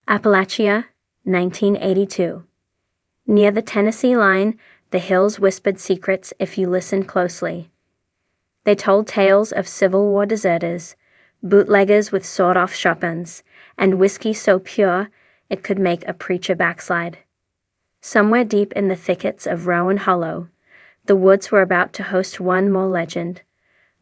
Appalachia, 1982. Near the Tennessee line, the hills whispered secrets if you listened closely. They told tales of Civil War deserters, bootleggers with sawed-off shotguns, and whiskey so pure it could make a preacher backslide. Somewhere deep in the thickets of Rowan Hollow, the woods were about to host one more legend,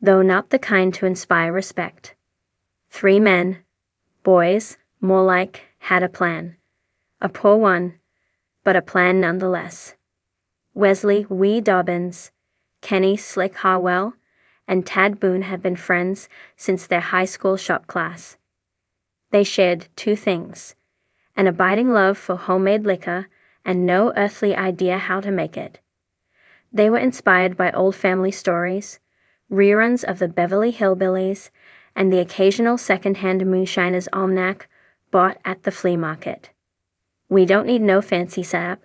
though not the kind to inspire respect. 3 men, boys, more like, had a plan. A poor one, but a plan nonetheless. Wesley Wee Dobbins, Kenny Slick Harwell, and Tad Boone had been friends since their high school shop class. They shared 2 things: an abiding love for homemade liquor and no earthly idea how to make it. They were inspired by old family stories, reruns of the Beverly Hillbillies, and the occasional second-hand Moonshiners almanac bought at the flea market. "We don't need no fancy sap,"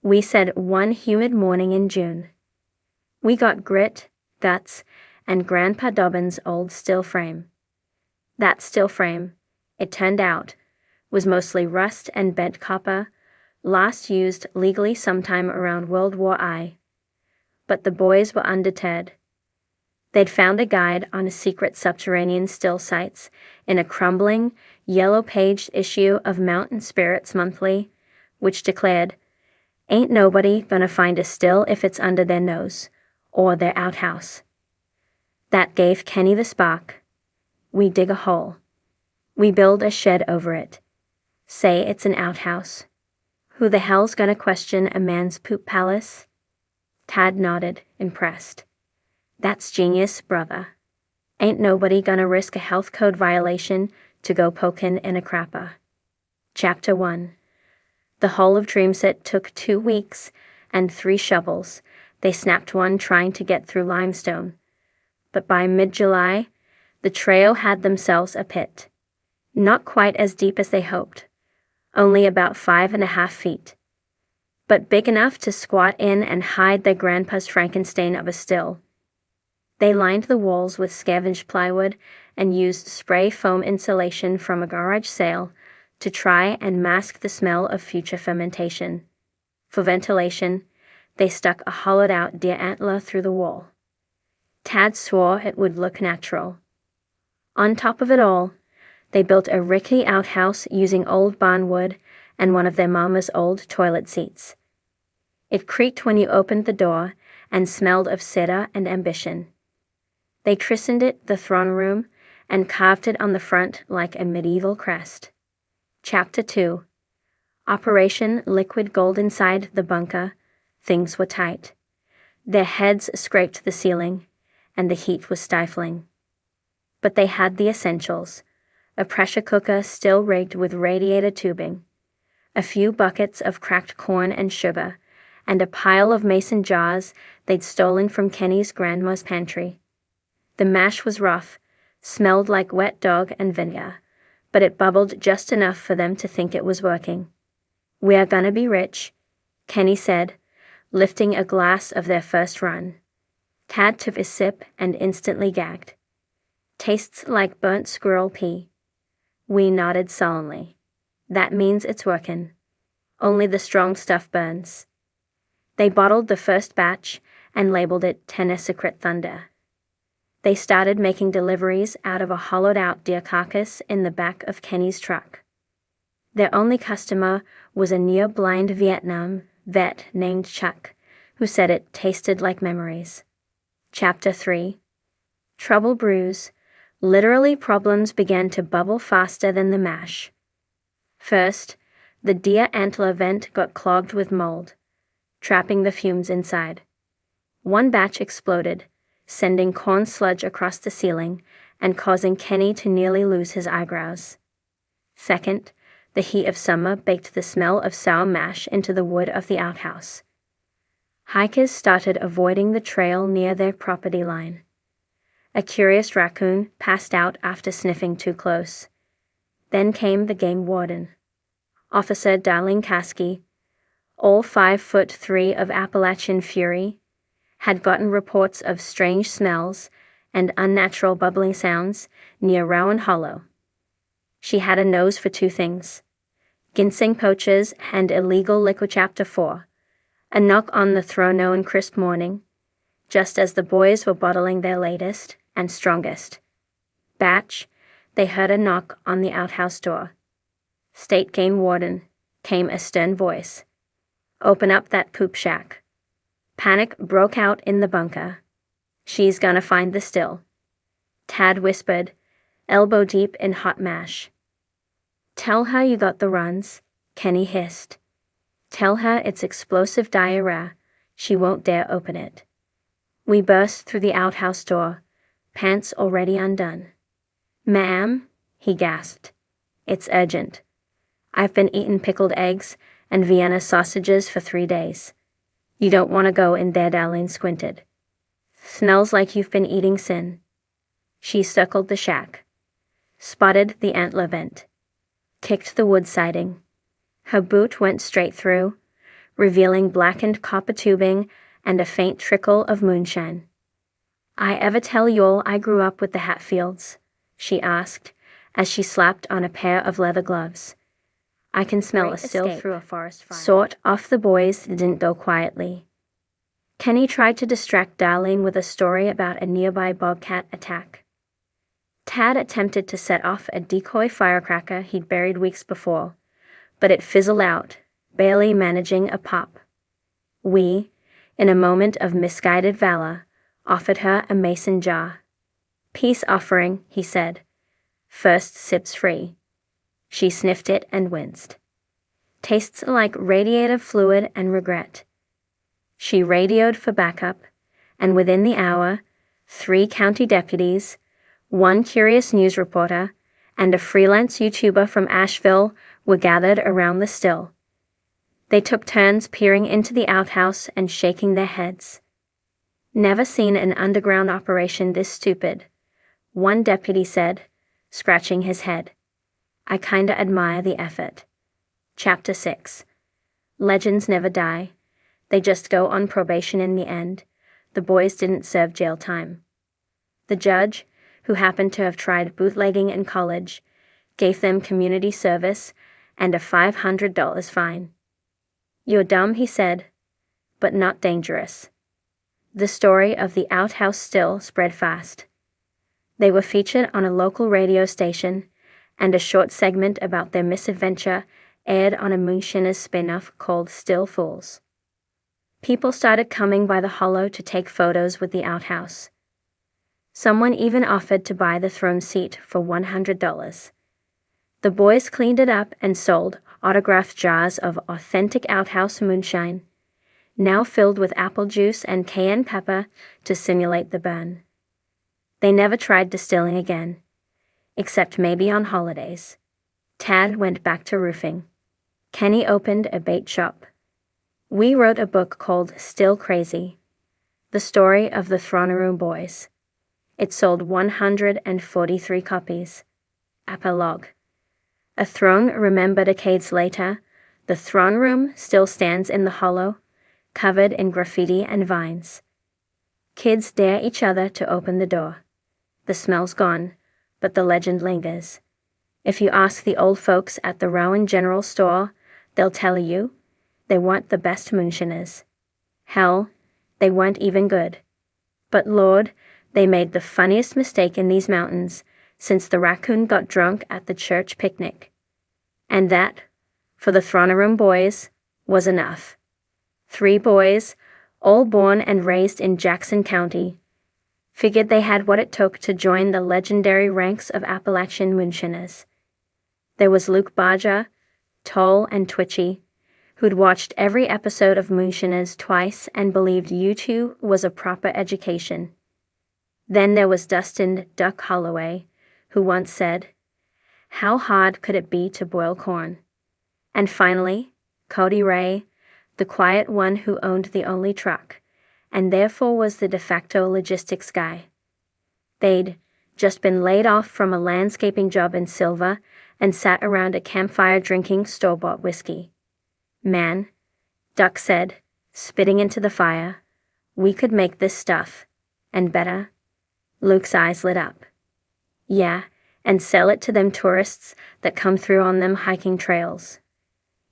we said one humid morning in June. "We got grit, guts, and Grandpa Dobbins' old still frame." That still frame, it turned out, was mostly rust and bent copper, last used legally sometime around World War I. But the boys were undeterred. They'd found a guide on secret subterranean still sites in a crumbling, yellow-paged issue of Mountain Spirits Monthly, which declared, "Ain't nobody gonna find a still if it's under their nose, or their outhouse." That gave Kenny the spark. We dig a hole. We build a shed over it. Say it's an outhouse. Who the hell's gonna question a man's poop palace? Tad nodded, impressed. "That's genius, brother. Ain't nobody gonna risk a health code violation to go pokin' in a crapper." Chapter 1. The whole of Dreamset took 2 weeks and 3 shovels. They snapped one trying to get through limestone. But by mid-July, the trail had themselves a pit. Not quite as deep as they hoped, only about 5.5 feet. But big enough to squat in and hide their grandpa's Frankenstein of a still. They lined the walls with scavenged plywood and used spray foam insulation from a garage sale to try and mask the smell of future fermentation. For ventilation, they stuck a hollowed-out deer antler through the wall. Tad swore it would look natural. On top of it all, they built a rickety outhouse using old barn wood and one of their mama's old toilet seats. It creaked when you opened the door and smelled of cedar and ambition. They christened it the throne room and carved it on the front like a medieval crest. Chapter 2. Operation Liquid Gold. Inside the bunker, things were tight. Their heads scraped the ceiling, and the heat was stifling. But they had the essentials: a pressure cooker still rigged with radiator tubing, a few buckets of cracked corn and sugar, and a pile of mason jars they'd stolen from Kenny's grandma's pantry. The mash was rough, smelled like wet dog and vinegar, but it bubbled just enough for them to think it was working. "We're gonna be rich," Kenny said, lifting a glass of their first run. Tad took a sip and instantly gagged. "Tastes like burnt squirrel pee." We nodded sullenly. "That means it's working. Only the strong stuff burns." They bottled the first batch and labeled it Tennesseecret Thunder. They started making deliveries out of a hollowed-out deer carcass in the back of Kenny's truck. Their only customer was a near-blind Vietnam vet named Chuck, who said it tasted like memories. Chapter 3. Trouble brews. Literally, problems began to bubble faster than the mash. First, the deer antler vent got clogged with mold, trapping the fumes inside. One batch exploded, sending corn sludge across the ceiling and causing Kenny to nearly lose his eyebrows. Second, the heat of summer baked the smell of sour mash into the wood of the outhouse. Hikers started avoiding the trail near their property line. A curious raccoon passed out after sniffing too close. Then came the game warden, Officer Darling Kasky, all 5'3" of Appalachian fury, had gotten reports of strange smells and unnatural bubbling sounds near Rowan Hollow. She had a nose for 2 things: Ginseng Poachers and Illegal Liquor Chapter 4. A knock on the throne crisp morning, just as the boys were bottling their latest and strongest batch, they heard a knock on the outhouse door. State Game Warden, came a stern voice. Open up that poop shack. Panic broke out in the bunker. She's gonna find the still. Tad whispered, elbow deep in hot mash. Tell her you got the runs, Kenny hissed. Tell her it's explosive diarrhea. She won't dare open it. We burst through the outhouse door, pants already undone. Ma'am, he gasped. It's urgent. I've been eating pickled eggs and Vienna sausages for 3 days. You don't want to go in there, Darlene squinted. Smells like you've been eating sin. She circled the shack, spotted the antler vent, kicked the wood siding. Her boot went straight through, revealing blackened copper tubing and a faint trickle of moonshine. I ever tell y'all I grew up with the Hatfields? She asked, as she slapped on a pair of leather gloves. I can smell a still through a forest fire. Sort off the boys didn't go quietly. Kenny tried to distract Darlene with a story about a nearby bobcat attack. Tad attempted to set off a decoy firecracker he'd buried weeks before, but it fizzled out, barely managing a pop. We, in a moment of misguided valor, offered her a mason jar. Peace offering, he said. First sips free. She sniffed it and winced. Tastes like radiative fluid and regret. She radioed for backup, and within the hour, 3 county deputies, 1 curious news reporter, and a freelance YouTuber from Asheville were gathered around the still. They took turns peering into the outhouse and shaking their heads. Never seen an underground operation this stupid, one deputy said, scratching his head. I kinda admire the effort. Chapter 6. Legends never die. They just go on probation in the end. The boys didn't serve jail time. The judge, who happened to have tried bootlegging in college, gave them community service and a $500 fine. You're dumb, he said, but not dangerous. The story of the outhouse still spread fast. They were featured on a local radio station, and a short segment about their misadventure aired on a Moonshiners spin-off called Still Fools. People started coming by the hollow to take photos with the outhouse. Someone even offered to buy the throne seat for $100. The boys cleaned it up and sold autographed jars of authentic outhouse moonshine, now filled with apple juice and cayenne pepper to simulate the burn. They never tried distilling again, except maybe on holidays. Tad went back to roofing. Kenny opened a bait shop. We wrote a book called Still Crazy, the story of the Throne Boys. It sold 143 copies. Epilogue. A throne remembered decades later, the throne room still stands in the hollow, covered in graffiti and vines. Kids dare each other to open the door. The smell's gone, but the legend lingers. If you ask the old folks at the Rowan General Store, they'll tell you they weren't the best Moonshiners. Hell, they weren't even good. But Lord, they made the funniest mistake in these mountains since the raccoon got drunk at the church picnic. And that, for the Throne boys, was enough. 3 boys, all born and raised in Jackson County, figured they had what it took to join the legendary ranks of Appalachian Moonshiners. There was Luke Barger, tall and twitchy, who'd watched every episode of Moonshiners twice and believed U2 was a proper education. Then there was Dustin Duck Holloway, who once said, "How hard could it be to boil corn?" And finally, Cody Ray, the quiet one who owned the only truck, and therefore was the de facto logistics guy. They'd just been laid off from a landscaping job in Silver and sat around a campfire drinking store-bought whiskey. Man, Duck said, spitting into the fire, we could make this stuff, and better. Luke's eyes lit up. Yeah, and sell it to them tourists that come through on them hiking trails.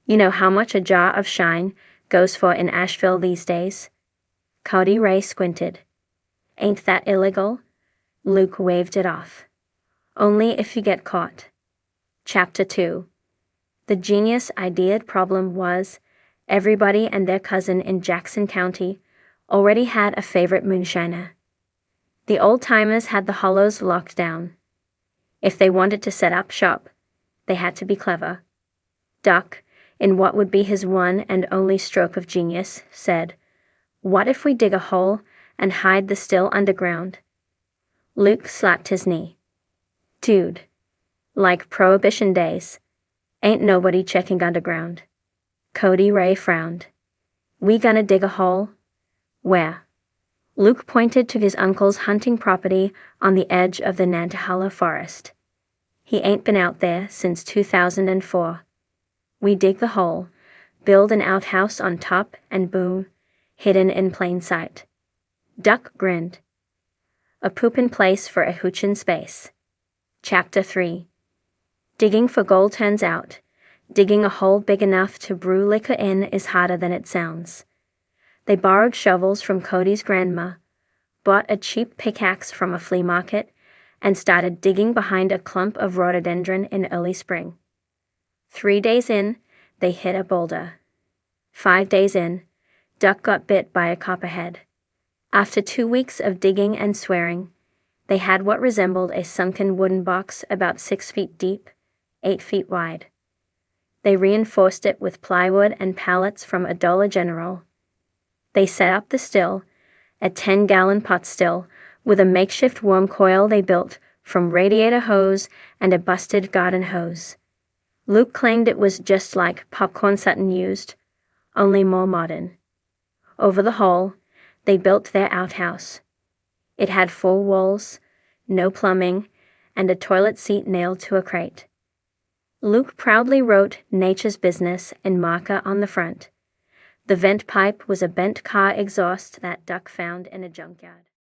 You know how much a jar of Shine goes for in Asheville these days? Cody Ray squinted. Ain't that illegal? Luke waved it off. Only if you get caught. Chapter 2. The genius ideaed problem was, everybody and their cousin in Jackson County already had a favorite moonshiner. The old-timers had the hollows locked down. If they wanted to set up shop, they had to be clever. Duck, in what would be his one and only stroke of genius, said, "What if we dig a hole and hide the still underground?" Luke slapped his knee. "Dude, like Prohibition days. Ain't nobody checking underground." Cody Ray frowned. "We gonna dig a hole?" "Where?" Luke pointed to his uncle's hunting property on the edge of the Nantahala forest. "He ain't been out there since 2004. We dig the hole, build an outhouse on top, and boom, hidden in plain sight." Duck grinned. A poopin' place for a hoochin' space. Chapter 3. Digging for gold turns out, digging a hole big enough to brew liquor in is harder than it sounds. They borrowed shovels from Cody's grandma, bought a cheap pickaxe from a flea market, and started digging behind a clump of rhododendron in early spring. 3 days in, they hit a boulder. 5 days in, Duck got bit by a copperhead. After 2 weeks of digging and swearing, they had what resembled a sunken wooden box about 6 feet deep, 8 feet wide. They reinforced it with plywood and pallets from a Dollar General. They set up the still, a 10-gallon pot still, with a makeshift worm coil they built from radiator hose and a busted garden hose. Luke claimed it was just like popcorn Sutton used, only more modern. Over the hole, they built their outhouse. It had 4 walls, no plumbing, and a toilet seat nailed to a crate. Luke proudly wrote "Nature's Business" in marker on the front. The vent pipe was a bent car exhaust that Duck found in a junkyard.